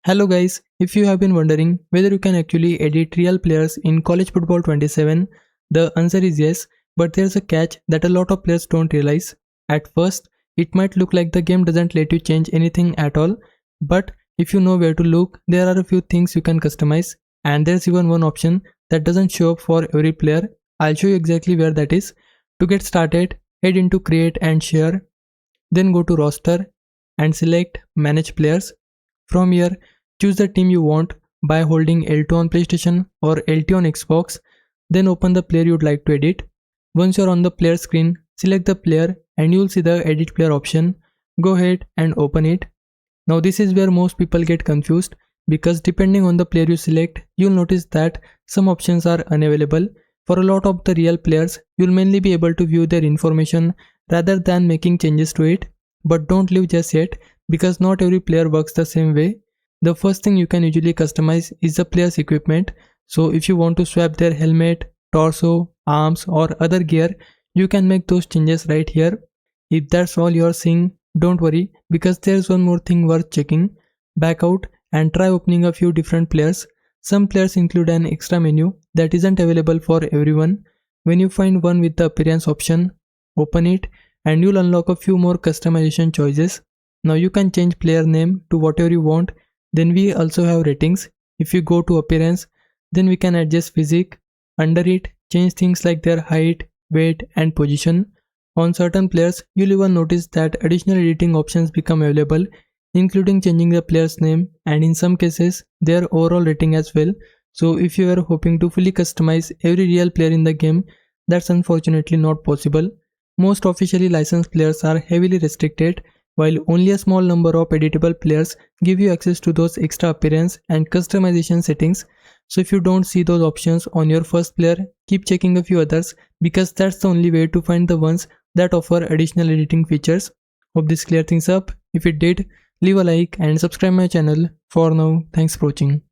Hello guys, if you have been wondering whether you can actually edit real players in College Football 27, the answer is yes, but there's a catch that a lot of players don't realize. At first, it might look like the game doesn't let you change anything at all, but if you know where to look, there are a few things you can customize, and there's even one option that doesn't show up for every player. I'll show you exactly where that is. To get started, head into Create and Share, then go to Roster and select Manage Players. From here, choose the team you want by holding L2 on PlayStation or L2 on Xbox, then open the player you'd like to edit. Once you're on the player screen, select the player and you'll see the Edit Player option. Go ahead and open it. Now this is where most people get confused because depending on the player you select, you'll notice that some options are unavailable. For a lot of the real players, you'll mainly be able to view their information rather than making changes to it. But don't leave just yet, because not every player works the same way. The first thing you can usually customize is the player's equipment. So if you want to swap their helmet, torso, arms or other gear, you can make those changes right here. If that's all you're seeing, don't worry, because there's one more thing worth checking. Back out and try opening a few different players. Some players include an extra menu that isn't available for everyone. When you find one with the appearance option, open it and you'll unlock a few more customization choices. Now you can change player name to whatever you want. Then we also have ratings. If you go to appearance, then we can adjust physique. Under it, change things like their height, weight and position. On certain players, you'll even notice that additional editing options become available, including changing the player's name and in some cases their overall rating as well. So if you are hoping to fully customize every real player in the game, that's unfortunately not possible. Most officially licensed players are heavily restricted, while only a small number of editable players give you access to those extra appearance and customization settings. So if you don't see those options on your first player, keep checking a few others, because that's the only way to find the ones that offer additional editing features. Hope this cleared things up. If it did, leave a like and subscribe my channel. For now, thanks for watching.